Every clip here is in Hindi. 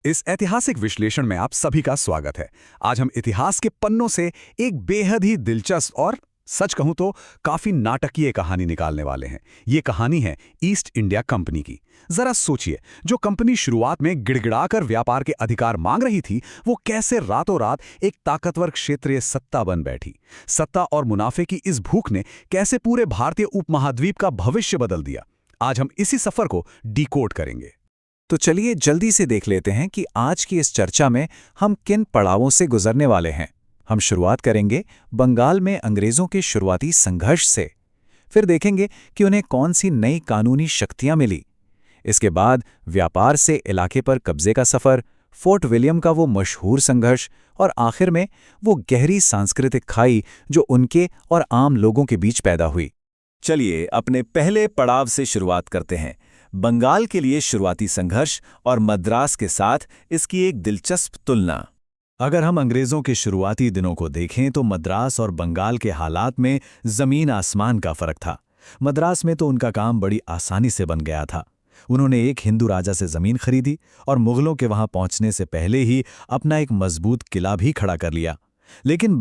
इस ऐतिहासिक विश्लेषण में आप सभी का स्वागत है। आज हम इतिहास के पन्नों से एक बेहद ही दिलचस्प और सच कहूं तो काफी नाटकीय कहानी निकालने वाले हैं। ये कहानी है ईस्ट इंडिया कंपनी की। जरा सोचिए, जो कंपनी शुरुआत में गिड़गिड़ाकर व्यापार के अधिकार मांग रही थी, वो कैसे रातों रात एक ताकतवर क्षेत्रीय सत्ता बन बैठी। सत्ता और मुनाफे की इस भूख ने कैसे पूरे भारतीय उपमहाद्वीप का भविष्य बदल दिया। आज हम इसी सफर को डिकोड करेंगे। तो चलिए जल्दी से देख लेते हैं कि आज की इस चर्चा में हम किन पड़ावों से गुजरने वाले हैं। हम शुरुआत करेंगे बंगाल में अंग्रेजों के शुरुआती संघर्ष से। फिर देखेंगे कि उन्हें कौन सी नई कानूनी शक्तियां मिली। इसके बाद व्यापार से इलाके पर कब्जे का सफर, फोर्ट विलियम का वो मशहूर संघर्ष और आखिर में वो गहरी सांस्कृतिक खाई जो उनके और आम लोगों के बीच पैदा हुई। चलिए अपने पहले पड़ाव से शुरुआत करते हैं, बंगाल के लिए शुरुआती संघर्ष और मद्रास के साथ इसकी एक दिलचस्प तुलना। अगर हम अंग्रेजों के शुरुआती दिनों को देखें तो मद्रास और बंगाल के हालात में जमीन आसमान का फर्क था। मद्रास में तो उनका काम बड़ी आसानी से बन गया था। उन्होंने एक हिंदू राजा से जमीन खरीदी और मुगलों के वहां पहुंचने से पहले ही अपना एक मजबूत किला भी खड़ा कर लिया। लेकिन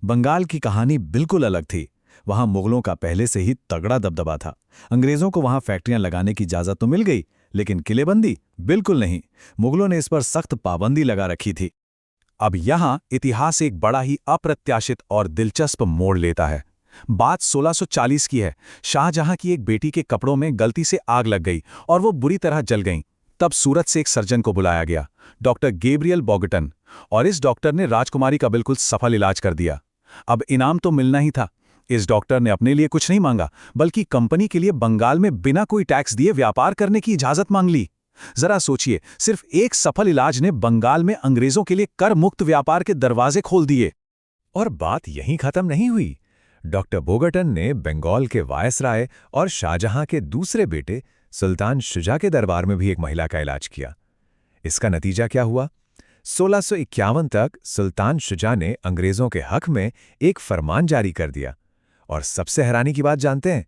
बंगाल की कहानी बिल्कुल अलग थी। वहां मुगलों का पहले से ही तगड़ा दबदबा था। अंग्रेजों को वहां फैक्ट्रियां लगाने की इजाजत तो मिल गई, लेकिन किलेबंदी बिल्कुल नहीं। मुगलों ने इस पर सख्त पाबंदी लगा रखी थी। अब यहाँ इतिहास एक बड़ा ही अप्रत्याशित और दिलचस्प मोड़ लेता है। बात 1640 की है। शाहजहां की एक बेटी के कपड़ों में गलती से आग लग गई और वो बुरी तरह जल गईं। तब सूरत से एक सर्जन को बुलाया गया, डॉक्टर गैब्रियल बॉगटन, और इस डॉक्टर ने राजकुमारी का बिल्कुल सफल इलाज कर दिया। अब इनाम तो मिलना ही था। इस डॉक्टर ने अपने लिए कुछ नहीं मांगा, बल्कि कंपनी के लिए बंगाल में बिना कोई टैक्स दिए व्यापार करने की इजाजत मांग ली। जरा सोचिए, सिर्फ एक सफल इलाज ने बंगाल में अंग्रेजों के लिए कर मुक्त व्यापार के दरवाजे खोल दिए। और बात यहीं खत्म नहीं हुई। डॉक्टर बोगटन ने बंगाल के वायसराय और शाहजहां के दूसरे बेटे सुल्तान शुजा के दरबार में भी एक महिला का इलाज किया। इसका नतीजा क्या हुआ? 1651 तक सुल्तान शुजा ने अंग्रेजों के हक में एक फरमान जारी कर दिया। और सबसे हैरानी की बात जानते हैं?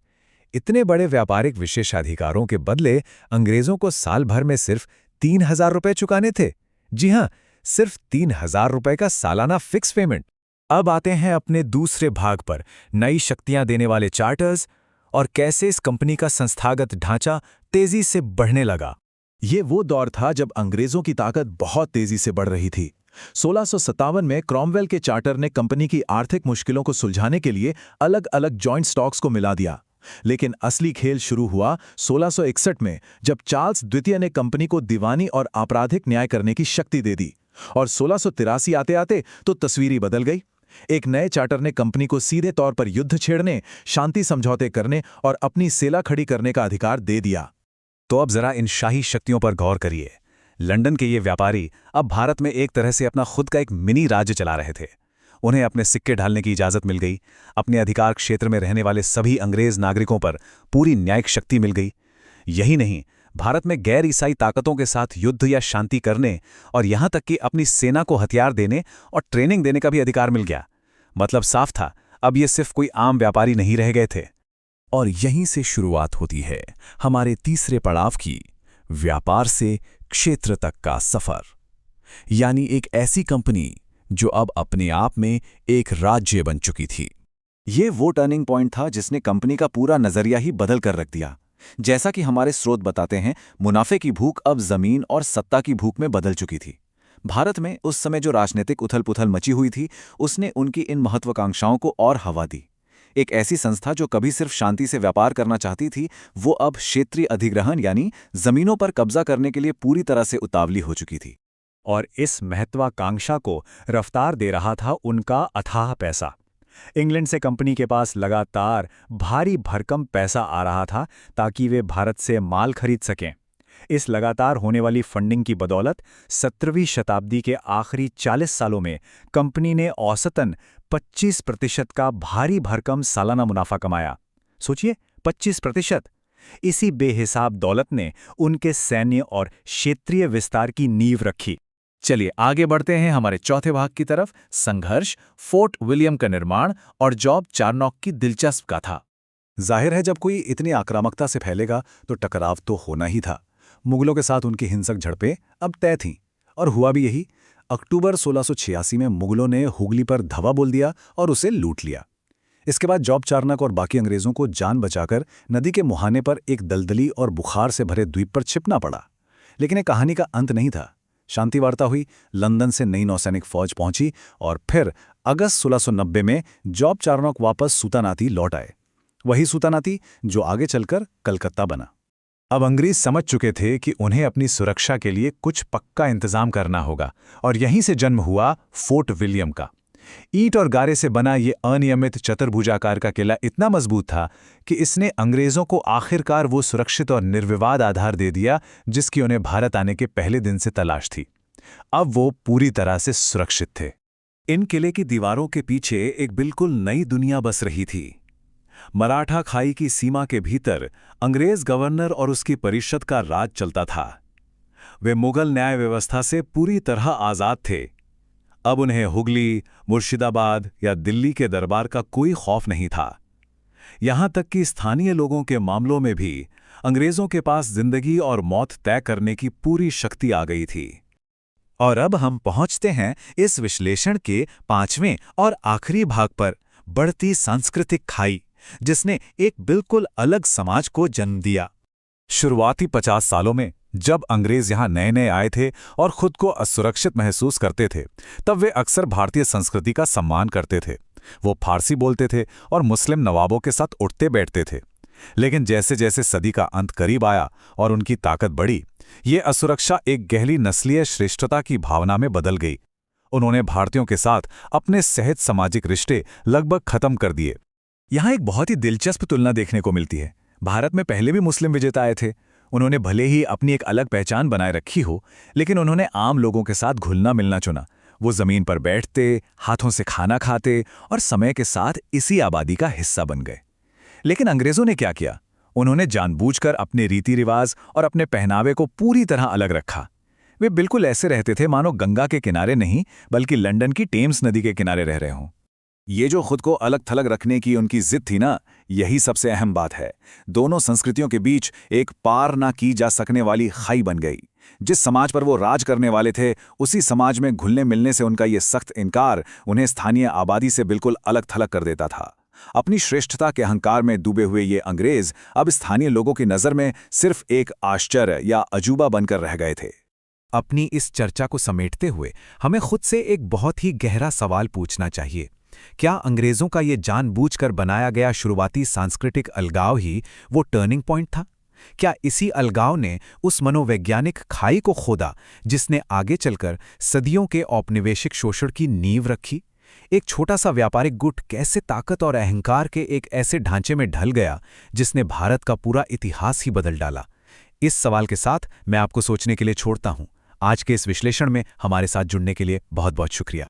इतने बड़े व्यापारिक विशेषाधिकारों के बदले अंग्रेजों को साल भर में सिर्फ 3000 रुपए चुकाने थे। जी हां, सिर्फ 3000 रुपए का सालाना फिक्स पेमेंट। अब आते हैं अपने दूसरे भाग पर, नई शक्तियां देने वाले चार्टर्स और कैसे इस कंपनी का संस्थागत ढांचा तेजी से बढ़ने लगा। ये वो दौर था जब अंग्रेजों की ताकत बहुत तेजी से बढ़ रही थी। 1657 में क्रॉमवेल के चार्टर ने कंपनी की आर्थिक मुश्किलों को सुलझाने के लिए अलग अलग जॉइंट स्टॉक्स को मिला दिया। लेकिन असली खेल शुरू हुआ 1661 में, जब चार्ल्स द्वितीय ने कंपनी को दीवानी और आपराधिक न्याय करने की शक्ति दे दी। और 1683 आते आते तो तस्वीर ही बदल गई। एक नए चार्टर ने कंपनी को सीधे तौर पर युद्ध छेड़ने, शांति समझौते करने और अपनी सेना खड़ी करने का अधिकार दे दिया। तो अब जरा इन शाही शक्तियों पर गौर करिए। लंदन के ये व्यापारी अब भारत में एक तरह से अपना खुद का एक मिनी राज्य चला रहे थे। उन्हें अपने सिक्के ढालने की इजाजत मिल गई। अपने अधिकार क्षेत्र में रहने वाले सभी अंग्रेज नागरिकों पर पूरी न्यायिक शक्ति मिल गई। यही नहीं, भारत में गैर ईसाई ताकतों के साथ युद्ध या शांति करने और यहां तक कि अपनी सेना को हथियार देने और ट्रेनिंग देने का भी अधिकार मिल गया। मतलब साफ था, अब ये सिर्फ कोई आम व्यापारी नहीं रह गए थे। और यहीं से शुरुआत होती है हमारे तीसरे पड़ाव की, व्यापार से क्षेत्र तक का सफर। यानी एक ऐसी कंपनी जो अब अपने आप में एक राज्य बन चुकी थी। ये वो टर्निंग पॉइंट था जिसने कंपनी का पूरा नजरिया ही बदल कर रख दिया। जैसा कि हमारे स्रोत बताते हैं, मुनाफे की भूख अब जमीन और सत्ता की भूख में बदल चुकी थी। भारत में उस समय जो राजनीतिक उथल-पुथल मची हुई थी, उसने उनकी इन महत्वाकांक्षाओं को और हवा दी। एक ऐसी संस्था जो कभी सिर्फ शांति से व्यापार करना चाहती थी, वो अब क्षेत्रीय अधिग्रहण यानी जमीनों पर कब्जा करने के लिए पूरी तरह से उतावली हो चुकी थी। और इस महत्वाकांक्षा को रफ्तार दे रहा था उनका अथाह पैसा। इंग्लैंड से कंपनी के पास लगातार भारी भरकम पैसा आ रहा था ताकि वे भारत से माल खरीद सकें। इस लगातार होने वाली फंडिंग की बदौलत 17वीं शताब्दी के आखिरी 40 सालों में कंपनी ने औसतन 25% का भारी भरकम सालाना मुनाफा कमाया। सोचिए, 25%। इसी बेहिसाब दौलत ने उनके सैन्य और क्षेत्रीय विस्तार की नींव रखी। चलिए आगे बढ़ते हैं हमारे चौथे भाग की तरफ, संघर्ष, फोर्ट विलियम का निर्माण और जॉब चार्नॉक की दिलचस्प कथा। जाहिर है, जब कोई इतनी आक्रामकता से फैलेगा तो टकराव तो होना ही था। मुगलों के साथ उनकी हिंसक झड़पें अब तय थीं। और हुआ भी यही। अक्टूबर 1686 में मुगलों ने हुगली पर धावा बोल दिया और उसे लूट लिया। इसके बाद जॉब चार्नक और बाकी अंग्रेजों को जान बचाकर नदी के मुहाने पर एक दलदली और बुखार से भरे द्वीप पर छिपना पड़ा। लेकिन ये कहानी का अंत नहीं था। शांति वार्ता हुई, लंदन से नई नौसैनिक फौज पहुंची और फिर अगस्त 1690 में जॉब चार्नक वापस सूतानाती लौट आए। वही सूतानाती जो आगे चलकर कलकत्ता बना। अब अंग्रेज समझ चुके थे कि उन्हें अपनी सुरक्षा के लिए कुछ पक्का इंतजाम करना होगा, और यहीं से जन्म हुआ फोर्ट विलियम का। ईंट और गारे से बना ये अनियमित चतुर्भुजाकार का किला इतना मजबूत था कि इसने अंग्रेजों को आखिरकार वो सुरक्षित और निर्विवाद आधार दे दिया जिसकी उन्हें भारत आने के पहले दिन से तलाश थी। अब वो पूरी तरह से सुरक्षित थे। इन किले की दीवारों के पीछे एक बिल्कुल नई दुनिया बस रही थी। मराठा खाई की सीमा के भीतर अंग्रेज गवर्नर और उसकी परिषद का राज चलता था। वे मुगल न्याय व्यवस्था से पूरी तरह आजाद थे। अब उन्हें हुगली, मुर्शिदाबाद या दिल्ली के दरबार का कोई खौफ नहीं था। यहां तक कि स्थानीय लोगों के मामलों में भी अंग्रेजों के पास जिंदगी और मौत तय करने की पूरी शक्ति आ गई थी। और अब हम पहुंचते हैं इस विश्लेषण के 5वें और आखिरी भाग पर, बढ़ती सांस्कृतिक खाई जिसने एक बिल्कुल अलग समाज को जन्म दिया। शुरुआती 50 सालों में जब अंग्रेज यहां नए नए आए थे और खुद को असुरक्षित महसूस करते थे, तब वे अक्सर भारतीय संस्कृति का सम्मान करते थे। वो फारसी बोलते थे और मुस्लिम नवाबों के साथ उठते बैठते थे। लेकिन जैसे जैसे सदी का अंत करीब आया और उनकी ताकत बढ़ी, ये असुरक्षा एक गहरी नस्लीय श्रेष्ठता की भावना में बदल गई। उन्होंने भारतीयों के साथ अपने सहज सामाजिक रिश्ते लगभग खत्म कर दिए। यहाँ एक बहुत ही दिलचस्प तुलना देखने को मिलती है। भारत में पहले भी मुस्लिम विजेता आए थे। उन्होंने भले ही अपनी एक अलग पहचान बनाए रखी हो, लेकिन उन्होंने आम लोगों के साथ घुलना मिलना चुना। वो जमीन पर बैठते, हाथों से खाना खाते और समय के साथ इसी आबादी का हिस्सा बन गए। लेकिन अंग्रेजों ने क्या किया? उन्होंने जानबूझकर अपने रीति रिवाज और अपने पहनावे को पूरी तरह अलग रखा। वे बिल्कुल ऐसे रहते थे मानो गंगा के किनारे नहीं, बल्कि लंदन की टेम्स नदी के किनारे रह रहे हों। ये जो खुद को अलग थलग रखने की उनकी जिद थी ना, यही सबसे अहम बात है। दोनों संस्कृतियों के बीच एक पार ना की जा सकने वाली खाई बन गई। जिस समाज पर वो राज करने वाले थे, उसी समाज में घुलने मिलने से उनका ये सख्त इनकार उन्हें स्थानीय आबादी से बिल्कुल अलग थलग कर देता था। अपनी श्रेष्ठता के अहंकार में डूबे हुए ये अंग्रेज अब स्थानीय लोगों की नज़र में सिर्फ एक आश्चर्य या अजूबा बनकर रह गए थे। अपनी इस चर्चा को समेटते हुए हमें खुद से एक बहुत ही गहरा सवाल पूछना चाहिए। क्या अंग्रेजों का ये जानबूझकर बनाया गया शुरुआती सांस्कृतिक अलगाव ही वो टर्निंग पॉइंट था? क्या इसी अलगाव ने उस मनोवैज्ञानिक खाई को खोदा जिसने आगे चलकर सदियों के औपनिवेशिक शोषण की नींव रखी? एक छोटा सा व्यापारिक गुट कैसे ताकत और अहंकार के एक ऐसे ढांचे में ढल गया जिसने भारत का पूरा इतिहास ही बदल डाला? इस सवाल के साथ मैं आपको सोचने के लिए छोड़ता हूं। आज के इस विश्लेषण में हमारे साथ जुड़ने के लिए बहुत बहुत शुक्रिया।